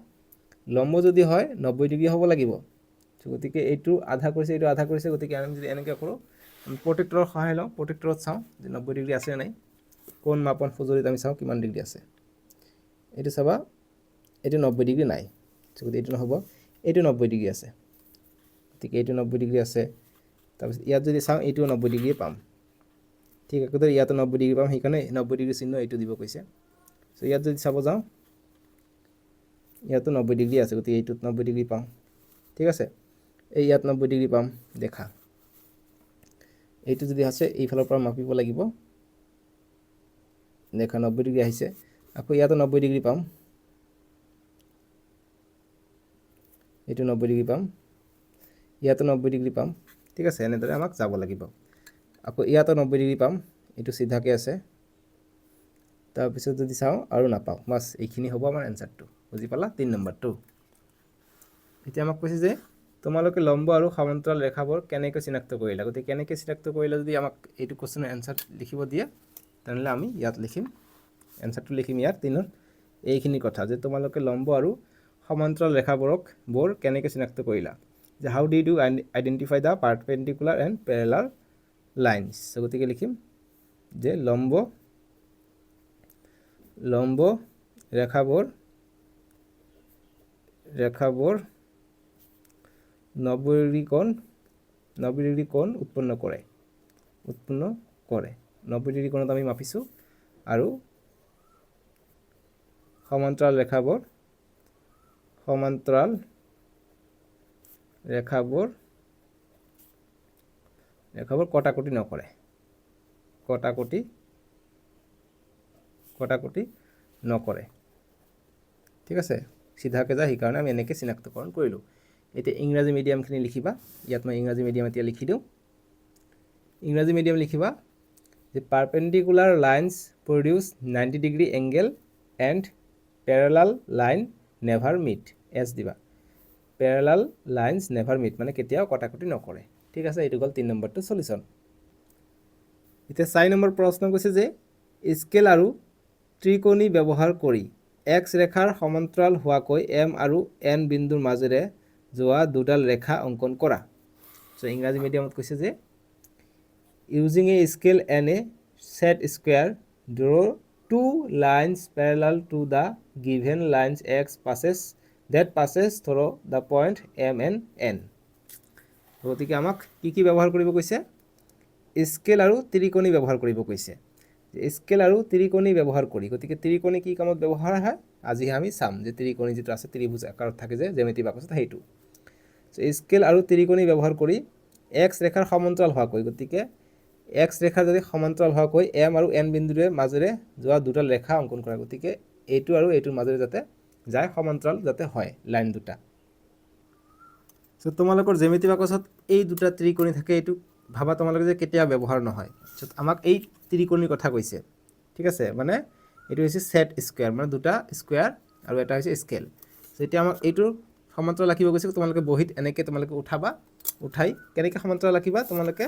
লম্ব যদি হয় 90 ডিগ্ৰী হ'ব লাগিব গতিকে এইটো আধা কৰিছে এইটো আধা কৰিছে গতিকে আমি যদি এনেকৈ কৰোঁ আমি প্ৰটেক্টৰৰ সহায় লওঁ প্ৰটেক্টৰত চাওঁ যে 90 ডিগ্ৰী আছে নাই কোন মাপন সঁজুলিত আমি চাওঁ কিমান ডিগ্ৰী আছে এইটো চাবা এইটো 90 ডিগ্ৰী নাই গতিকে এইটো নহ'ব এইটো 90 ডিগ্ৰী আছে গতিকে এইটো 90 ডিগ্ৰী আছে তাৰপিছত ইয়াত যদি চাওঁ এইটো 90 ডিগ্ৰী পাম ঠিক একেদৰে ইয়াতো 90 ডিগ্ৰী পাম সেইকাৰণে 90 ডিগ্ৰী চিহ্ন এইটো দিব কৈছে ইয়াত যদি চাব যাওঁ ইয়াতো 90 ডিগ্ৰী আছে গতিকে এইটোত 90 ডিগ্ৰী পাম ঠিক আছে এই ইয়াত 90 ডিগ্ৰী পাম দেখা এইটো যদি আছে এইফালৰ পৰা মাপিব লাগিব দেখা 90 ডিগ্ৰী আহিছে আকৌ ইয়াতো 90 ডিগ্ৰী পাম এইটো 90 ডিগ্ৰী পাম ইয়াতো 90 ডিগ্ৰী পাম ঠিক আছে এনেদৰে আমাক যাব লাগিব আকৌ ইয়াতো 90 ডিগ্ৰী পাম এইটো সিধাকৈ আছে তাৰপিছত যদি চাওঁ আৰু নাপাওঁ বাছ এইখিনি হ'ব আমাৰ এনসাৰটো বুজি পালা 3 নম্বৰটো এতিয়া আমাক কৈছে যে তোমালোকে লম্ব আৰু সমান্তৰাল ৰেখাবোৰ কেনেকৈ চিনাক্ত কৰিলা গতিকে কেনেকৈ চিনাক্ত কৰিলা যদি আমাক এইটো কোৱেশ্চনৰ এনসাৰ লিখিব দিয়ে তেনেহ'লে আমি ইয়াত লিখিম এনসাৰটো লিখিম ইয়াত 3ৰ এইখিনি কথা যে তোমালোকে লম্ব আৰু সমান্তৰাল ৰেখাবোৰক কেনেকৈ চিনাক্ত কৰিলা যে how did you identify the perpendicular and parallel lines গতিকে লিখিম যে লম্ব ৰেখাবোৰ ৰেখাবোৰ 90 ডিগ্ৰী কোণ উৎপন্ন কৰে 90 ডিগ্ৰী কোণত আমি মাপিছোঁ আৰু সমান্তৰাল ৰেখাবোৰ কটাকটি নকৰে ঠিক আছে সিধাকে যায় সেইকাৰণে আমি এনেকৈ চিনাক্তকৰণ কৰিলোঁ এতিয়া ইংৰাজী মিডিয়ামখিনি লিখিবা ইয়াত মই ইংৰাজী মিডিয়াম এতিয়া লিখি দিওঁ ইংৰাজী মিডিয়াম লিখিবা যে perpendicular lines produce 90 degree angle and parallel line never meet এছ দিবা পেৰেলাল লাইনছ নেভাৰ মিট মানে কেতিয়াও কটাকটি নকৰে ঠিক আছে এইটো গ'ল 3 নম্বৰটো সলিউশন এতিয়া 4 নম্বৰ প্ৰশ্ন কৈছে যে স্কেল আৰু ত্ৰিকোণী ব্যৱহাৰ কৰি x ৰেখাৰ সমান্তৰাল হোৱাকৈ m আৰু n বিন্দুৰ মাজেৰে যোৱা দুডাল ৰেখা অংকন কৰা সো ইংৰাজী মিডিয়ামত কৈছে যে using a scale and a set square draw two lines parallel to the given lines x passes through the point m and n গতিকে আমাক কি ব্যৱহাৰ কৰিব কৈছে স্কেল আৰু ত্ৰিকোণী ব্যৱহাৰ কৰিব কৈছে স্কেল আৰু ত্ৰিকোণী ব্যৱহাৰ কৰি গতিকে ত্ৰিকোণী কি কামত ব্যৱহাৰ হয় আজি আমি চাম যে ত্ৰিকোণী যেটো আছে ত্ৰিভুজ আকাৰত থাকে যে জ্যামিতি বাক্সত হেইটো সো স্কেল আৰু ত্ৰিকোণী ব্যৱহাৰ কৰি x ৰেখাৰ সমান্তৰাল হোৱাকৈ গতিকে x ৰেখাৰ যদি সমান্তৰাল হোৱাকৈ m আৰু n বিন্দুৰে মাজেৰে যোৱা দুডাল ৰেখা অংকন কৰা গতিকে এইটো আৰু এইটোৰ মাজেৰে যাতে যায় সমান্তৰাল যাতে হয় লাইন দুটা সো তোমালোকৰ জ্যামিতি বাক্সত এই দুটা ত্ৰিকোণী থাকে এইটো ভাবা তোমালোকে যে কেতিয়া ব্যৱহাৰ নহয় সো আমাক এই ত্ৰিকোণীৰ কথা কৈছে ঠিক আছে মানে এইটো হৈছে সেট স্কয়াৰ মানে দুটা স্কয়াৰ আৰু এটা হৈছে স্কেল সো এতিয়া আমাক এইটোৰ সমান্তৰাল ৰাখিব কৈছে তোমালোকে বহিত এনেকৈ তোমালোকে উঠাই কেনেকৈ সমান্তৰাল ৰাখিবা তোমালোকে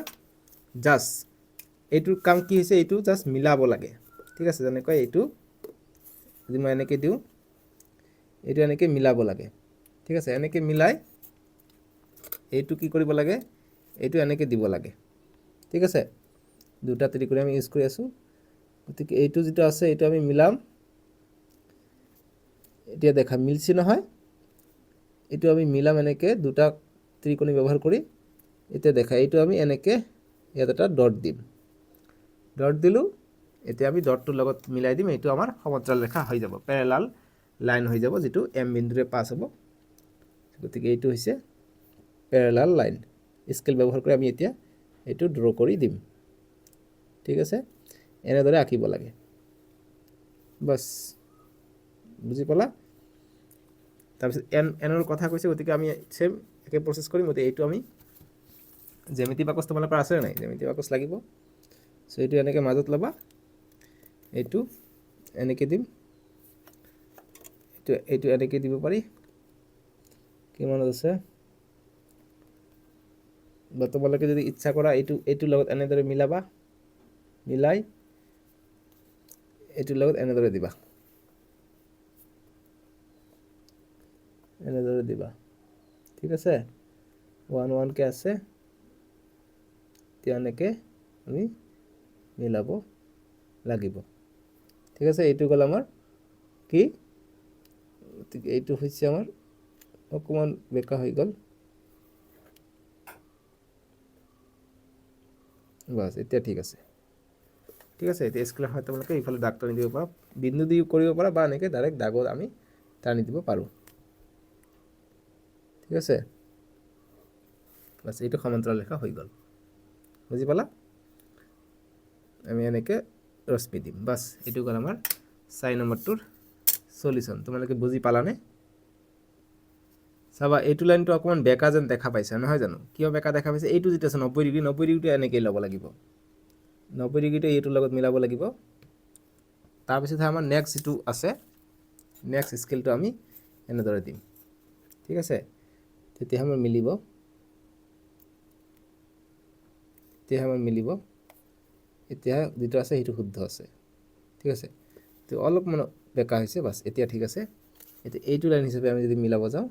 জাস্ট এইটোৰ কাম কি হৈছে এইটো জাস্ট মিলাব লাগে ঠিক আছে যেনেকৈ এইটো যদি মই এনেকৈ দিওঁ এইটো এনেকৈ মিলাব লাগে ঠিক আছে এনেকৈ মিলাই এইটো কি কৰিব লাগে এইটো এনেকৈ দিব লাগে ঠিক আছে দুটা ত্ৰিকোণী আমি ইউজ কৰি আছো গতিকে এইটো যেটো আছে এইটো আমি মিলাম এতিয়া দেখা মিলছি নহয় এইটো আমি মিলাম এনেকৈ দুটা ত্ৰিকোণী ব্যৱহাৰ কৰি এতিয়া দেখা এইটো আমি এনেকৈ ইয়াত এটা ডট দিলো এতিয়া আমি ডটটোৰ লগত মিলাই দিম এইটো আমাৰ সমান্তৰাল ৰেখা হৈ যাব প্যাৰেলাল লাইন হৈ যাব যেটো m বিন্দুৰে পাস হ'ব গতিকে এইটো হৈছে প্যাৰেলাল লাইন স্কেল ব্যৱহাৰ কৰি আমি এতিয়া এইটো ড্ৰ কৰি দিম ঠিক আছে এনেদৰে আঁকিব লাগে বাস বুজি পালা তাৰপিছত এনৰ কথা কৈছে গতিকে আমি সেম একে প্ৰসেস কৰিম গতিকে এইটো আমি জ্যামিতি বাক্স তোমালোকৰ আছে নাই জ্যামিতি বাক্স লাগিব সো এইটো এনেকৈ মাজত লবা এইটো এনেকৈ দিম এইটো এনেকৈ দিব পাৰি কিমান আছে বা তোমালোকে যদি ইচ্ছা কৰা এইটোৰ লগত এনেদৰে মিলাবা মিলাই এইটোৰ লগত এনেদৰে দিবা ঠিক আছে 1 1 কে আছে এনেকৈ আমি মিলাব লাগিব ঠিক আছে এইটো গল আমাৰ কি এইটো হৈছে আমাৰ অকমান বেকা হৈ গল বাস এতিয়া ঠিক আছে এতিয়া স্কেলৰ হয় তোমালোকে ইফালে দাগ টানি দিব পাৰা বিন্দু দি কৰিব পাৰা বা এনেকৈ ডাইৰেক্ট দাগত আমি টানি দিব পাৰো ঠিক আছে বাস এইটো সমান্তৰাল ৰেখা হৈ গল বুজি পালা আমি এনেকৈ ৰশ্মি দিম বাস এইটো গল আমাৰ 4 নম্বৰটোৰ সলিউশন তোমালোকে বুজি পালানে চাবা এইটো লাইনটো অকমান বেকা যেন দেখা পাইছা নহয় জানো কিয় বেকা দেখা পাইছে এইটো যেটা আছে 90 ডিগ্ৰীটো এনেকৈ ল'ব লাগিব 90 ডিগ্ৰীটো এইটোৰ লগত মিলাব লাগিব তাৰ পিছত আমাৰ নেক্সট যেটো আছে নেক্সট স্কেলটো আমি এনেদৰে দিম ঠিক আছে তেতিয়া আমাৰ মিলিব এতিয়া যেটো আছে হেতু শুদ্ধ আছে ঠিক আছে তো অলপ মান বেকা হৈছে বাস এতিয়া ঠিক আছে এতিয়া এইটো লাইন হিচাপে আমি যদি মিলাব যাও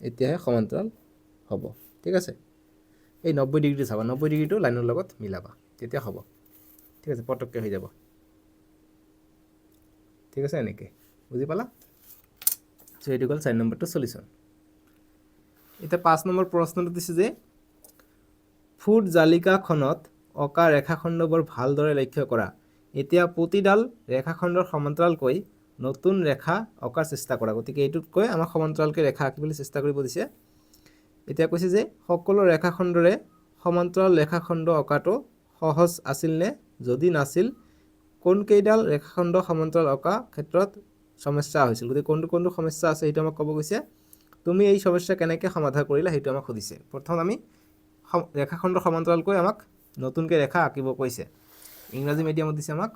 এতিয়াহে সমান্তৰাল হ'ব ঠিক আছে এই 90 ডিগ্ৰী চাবা 90 ডিগ্ৰীটো লাইনৰ লগত মিলাবা তেতিয়া হ'ব ঠিক আছে পটককে হৈ যাব ঠিক আছে এনেকৈ বুজি পালা সো এইটো গল 4 নম্বৰটো সলিউশন এতিয়া 5 নম্বৰ প্ৰশ্নটো দিছে যে ফুট জালিকাখনত অকা ৰেখাখণ্ডবোৰ ভালদৰে লক্ষ্য কৰা। এতিয়া প্ৰতিডাল ৰেখাখণ্ডৰ সমান্তৰালকৈ নতুন ৰেখা অকাৰ চেষ্টা কৰা। গতিকে এইটোতকৈ আমাক সমান্তৰালকৈ ৰেখা আঁকিবলৈ চেষ্টা কৰিব দিছে। এতিয়া কৈছে যে সকলো ৰেখাখণ্ডৰে সমান্তৰাল ৰেখাখণ্ড অকাটো সহজ আছিল নে? যদি নাছিল কোনকেইডাল ৰেখাখণ্ড সমান্তৰাল অকা ক্ষেত্ৰত সমস্যা হৈছিল। গতিকে কোনটো সমস্যা আছে সেইটো আমাক ক'ব কৈছে। তুমি এই সমস্যা কেনেকৈ সমাধান কৰিলা সেইটো আমাক সুধিছে। প্ৰথম আমি ৰেখাখণ্ড সমান্তৰালকৈ আমাক নতুনকৈ ৰেখা আঁকিব কৈছে। ইংৰাজী মিডিয়ামত দিছে আমাক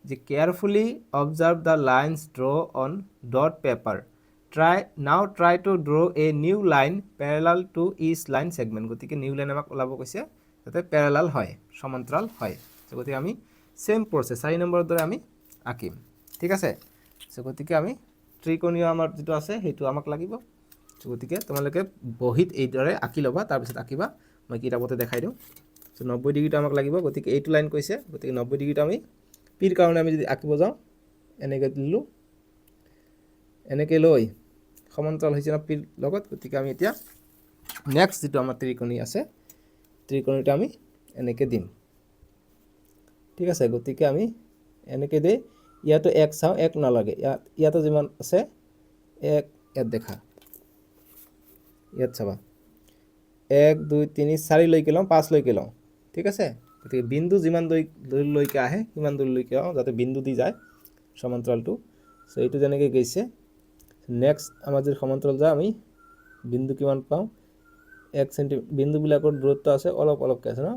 যে carefully observe the lines draw on dot paper. Try to draw a new line parallel to each line segment. গতিকে নিউ লাইন আমাক ওলাব কৈছে যাতে পেৰেলাল হয়, সমান্তৰাল হয়। গতিকে আমি ছেম প্ৰচেছ 4 নম্বৰৰ দৰে আমি আঁকিম। ঠিক আছে। গতিকে আমি ত্ৰিকোণীয় আমাৰ যিটো আছে সেইটো আমাক লাগিব। গতিকে তোমালোকে বহীত এইদৰে আঁকি ল'বা, তাৰপিছত আঁকিবা। মই কিতাপতে দেখাই দিওঁ। 90 ডিগ্ৰীটো আমাক লাগিব। গতিকে এইটো লাইন কৈছে, গতিকে 90 ডিগ্ৰীটো আমি পিৰ কাৰণে আমি যদি আঁকিব যাওঁ এনেকৈ দিলোঁ, এনেকৈ লৈ সমান্তৰাল হৈছে ন পিৰ লগত। গতিকে আমি এতিয়া নেক্সট যিটো আমাৰ ত্ৰিকোণী আছে ত্ৰিকোণীটো আমি এনেকৈ দিম। ঠিক আছে। গতিকে আমি এনেকৈ দি ইয়াতো 1 চাওঁ, 1 নালাগে, ইয়াতো যিমান আছে 1 ইয়াত দেখা, ইয়াত চাবা 1 2 3 4 লৈকে লওঁ, 5 লৈকে লওঁ। ঠিক আছে। গতিকে বিন্দু যিমান দূৰলৈকে আহে সিমান দূৰলৈকে যাতে বিন্দু দি যায় সমান্তৰালটো। এইটো যেনেকৈ গৈছে, নেক্সট আমাৰ যদি সমান্তৰাল যায় আমি বিন্দু কিমান পাওঁ 1 সেণ্টিমিটাৰ। বিন্দুবিলাকৰ দূৰত্ব আছে অলপ অলপকৈ আছে ন।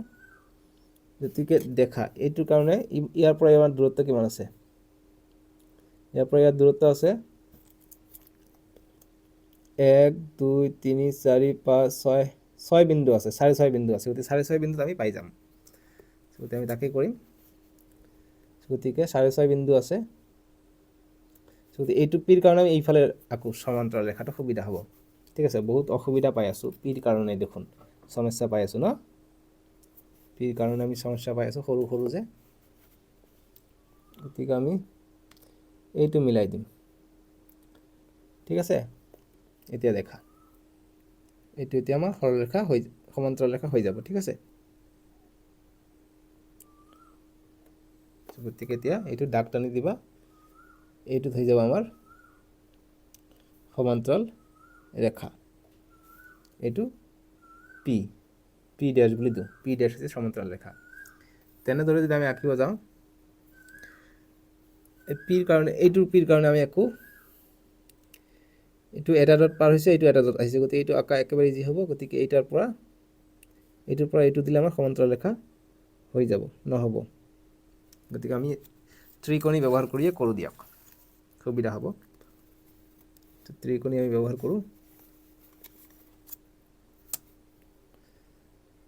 গতিকে দেখা এইটোৰ কাৰণে ইয়াৰ পৰা ইয়াৰ দূৰত্ব কিমান আছে, ইয়াৰ পৰা ইয়াৰ দূৰত্ব আছে 1 2 3 4 5 6 বিন্দু আছে, 6.5 বিন্দু আছে। গতিকে 6.5 বিন্দুত আমি পাই যাম। গতিকে আমি তাকে কৰিম। গতিকে 6.5 বিন্দু আছে। গতিকে এইটো পিৰ কাৰণে আমি এইফালে আকৌ সমান্তৰাল ৰেখাটো সুবিধা হ'ব। ঠিক আছে। বহুত অসুবিধা পাই আছোঁ পিৰ কাৰণে, দেখোন সমস্যা পাই আছোঁ ন। পিৰ কাৰণে আমি সমস্যা পাই আছোঁ, সৰু সৰু যে। গতিকে আমি এইটো মিলাই দিম। ঠিক আছে। এতিয়া দেখা এইটো এতিয়া আমাৰ সৰলৰেখা হৈ সমান্তৰাল ৰেখা হৈ যাব। ঠিক আছে। গতিকে এতিয়া এইটো দাগ টানি দিবা, এইটোত হৈ যাব আমাৰ সমান্তৰাল ৰেখা। এইটো পি ডেছ বুলি দিওঁ, পি ডেছ হৈছে সমান্তৰাল ৰেখা। তেনেদৰে যদি আমি আঁকিব যাওঁ পিৰ কাৰণে, এইটোৰ পিৰ কাৰণে আমি একো এইটো এটা ডট পাৰ হৈছে, এইটো এটা ডট আহিছে। গতিকে এইটো আঁকা একেবাৰে ইজি হ'ব। গতিকে এইটোৰ পৰা এইটো দিলে আমাৰ সমান্তৰাল ৰেখা হৈ যাব, নহ'ব। গতিকে আমি ত্ৰিকোণী ব্যৱহাৰ কৰিয়ে কৰোঁ দিয়ক, সুবিধা হ'ব। ত্ৰিকোণী আমি ব্যৱহাৰ কৰোঁ।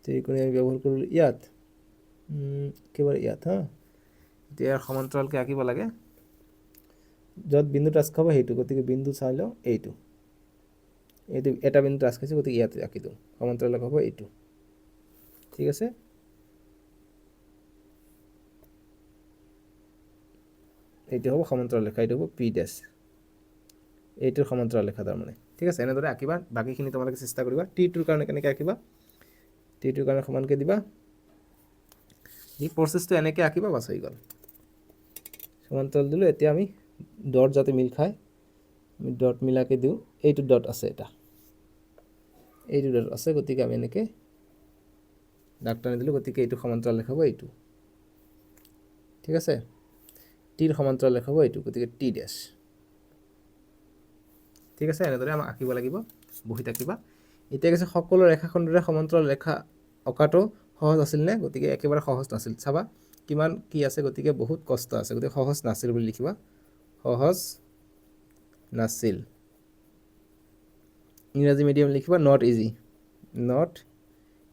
ত্ৰিকোণী আমি ব্যৱহাৰ কৰোঁ ইয়াত, একেবাৰে ইয়াত। এতিয়া ইয়াৰ সমান্তৰালকৈ আঁকিব লাগে, য'ত বিন্দু টাচ খাব সেইটো। গতিকে বিন্দু চাই লওঁ এইটো এটা বিন্দু টাচ খাইছে, গতিকে ইয়াতে আঁকি দিওঁ। সমান্তৰাল হ'ব এইটো। ঠিক আছে। এইটো হ'ব সমান্তৰাল ৰেখা, এইটো হ'ব পি ডেছ, এইটোৰ সমান্তৰাল ৰেখা তাৰমানে। ঠিক আছে। এনেদৰে আঁকিবা, বাকীখিনি তোমালোকে চেষ্টা কৰিবা। টিটোৰ কাৰণে কেনেকৈ আঁকিবা, টিটোৰ কাৰণে সমানকৈ দিবা। এই প্ৰচেছটো এনেকৈ আঁকিবা, বাছ হৈ গ'ল। সমান্তৰাল দিলোঁ। এতিয়া আমি ডট যাতে মিল খায় আমি ডট মিলাকৈ দিওঁ। এইটো ডট আছে, এইটো ডট আছে। গতিকে আমি এনেকৈ দাগ টানি দিলোঁ। গতিকে এইটো সমান্তৰাল ৰেখা হ'ব এইটো। ঠিক আছে। টিৰ সমান্তৰাল ৰেখা হ'ব এইটো। গতিকে টি ডেছ। ঠিক আছে। এনেদৰে আমাক আঁকিব লাগিব, বহীত আঁকিবা। এতিয়া কৈছে সকলো ৰেখাখণ্ডৰে সমান্তৰাল ৰেখা অঁকাটো সহজ আছিল নে? গতিকে একেবাৰে সহজ নাছিল। চাবা কিমান কি আছে, গতিকে বহুত কষ্ট আছে। গতিকে সহজ নাছিল বুলি লিখিবা, সহজ নাছিল। ইংৰাজী মিডিয়াম লিখিবা নট ইজি, নট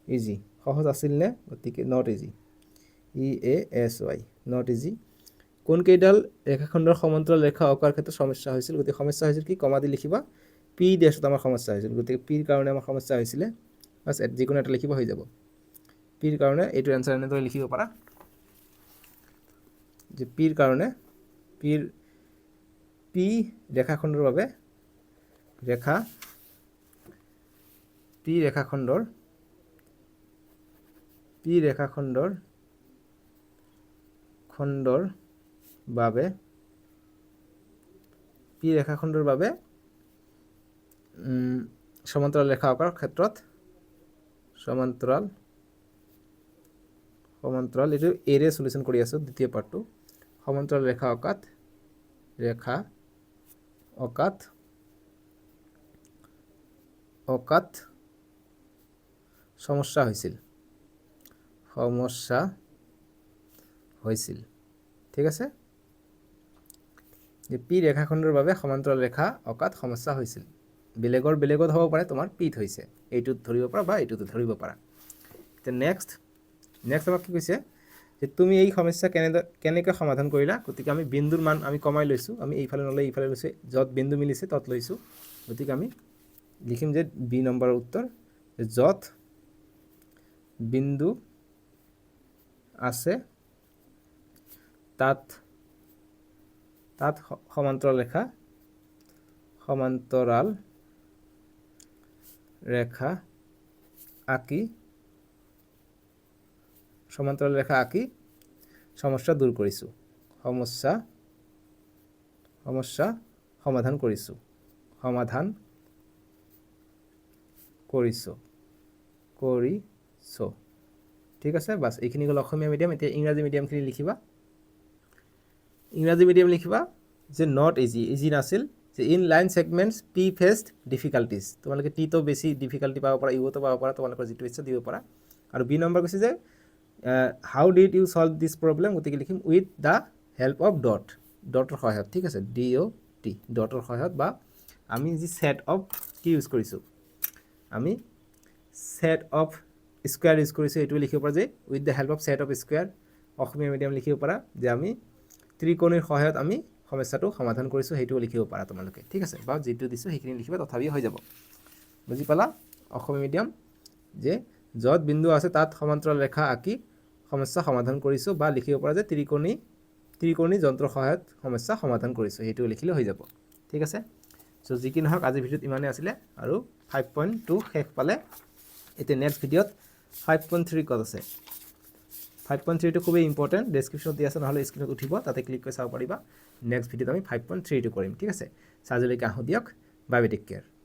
ইজি। সহজ আছিল নে? গতিকে not easy, EASY, not easy. কোনকেইডাল ৰেখাখণ্ডৰ সমান্তৰাল ৰেখা অঁকাৰ ক্ষেত্ৰত সমস্যা হৈছিল? গতিকে সমস্যা হৈছিল কি, কমা দি লিখিবা। পি ডেছত আমাৰ সমস্যা হৈছিল। গতিকে পিৰ কাৰণে আমাৰ সমস্যা হৈছিলে, বাছ যিকোনো এটা লিখিব হৈ যাব। পিৰ কাৰণে এইটো এনচাৰ এনেদৰে লিখিব পাৰা যে পিৰ কাৰণে পি ৰেখাখণ্ডৰ বাবে ৰেখা পি ৰেখাখণ্ডৰ বাবে সমান্তৰাল ৰেখা অঁকাৰ ক্ষেত্ৰত সমান্তৰাল এইটো এৰে সলিউশন কৰি আছো দ্বিতীয় পাৰ্টটো সমান্তৰাল ৰেখা অকাত সমস্যা হৈছিল ঠিক আছে যে পি ৰেখাখণ্ডৰ বাবে সমান্তৰাল ৰেখা অকাত সমস্যা হৈছিল বেলেগত হ'ব পাৰে তোমাৰ পিত হৈছে এইটোত ধৰিব পাৰা বা এইটোত ধৰিব পাৰা তে নেক্সট আমাক কি কৈছে যে তুমি এই সমস্যা কেনেকৈ সমাধান কৰিলা গতিকে আমি বিন্দুৰ মান আমি কমাই লৈছো আমি এইফালে নলৈ এইফালে লৈছো যত বিন্দু মিলিছে তত লৈছো গতিকে আমি লিখিম যে বি নম্বৰৰ উত্তৰ যত বিন্দু আছে তাত সমান্তৰাল ৰেখা আঁকি সমস্যা দূৰ কৰিছো সমস্যা সমাধান কৰিছো ঠিক আছে বাস এইখিনি গ'ল অসমীয়া মিডিয়াম এতিয়া ইংৰাজী মিডিয়ামখিনি লিখিবা যে নট ইজি নাছিল যে in line segments p faced difficulties তোমালোকে টি তো বেছি ডিফিকাল্টি পাব পাৰা ইউ তো পাব পাৰা তোমালোকৰ যিটো ইচ্ছা দিব পাৰা আৰু বি নম্বৰ কৈছে যে how did you solve this problem গতিকে লিখিম উইথ দ্য হেল্প অফ ডটৰ সহায়ত ঠিক আছে DOT ডটৰ সহায়ত বা আমি যি সেট অফ কি ইউজ কৰিছো আমি সেট অফ স্কয়াৰ ইউজ কৰিছো এটো লিখিব পাৰা যে with the help of set of square Asomiya medium লিখিব পাৰা যে আমি ত্ৰিকোণৰ সহায়ত আমি সমস্যাটো সমাধান কৰিছো হেইটো লিখিব পাৰা তোমালোকে ঠিক আছে বা যেটো দিছো সেইখিনি লিখিবা তথাপি হৈ যাব বুজি পালা অসমীয়া মিডিয়াম যে যত বিন্দু আছে তাত সমান্তৰাল ৰেখা আঁকি সমস্যা সমাধান কৰিছো বা লিখিব পাৰা যে ত্ৰিকোণী যন্ত্ৰ সহায়ত সমস্যা সমাধান কৰিছো হেইটো লিখিলে হৈ যাব ঠিক আছে সো যিকি নহক আজি ভিডিওত ইমানে আছিল আৰু 5.2 শেষ পালে এতে নেক্সট ভিডিওত 5.3 কত আছে 5.3 টো খুবই ইম্পৰ্টেন্ট ডেসক্ৰিপশনত দিয়া আছে নহলে স্ক্ৰিনত উঠিব তাতে ক্লিক কৰি চাব পাৰিবা নেক্সট ভিডিওত আমি 5.3 টো কৰিম ঠিক আছে সাজলৈকে আহো দিয়ক বাই বাই টেক কেয়াৰ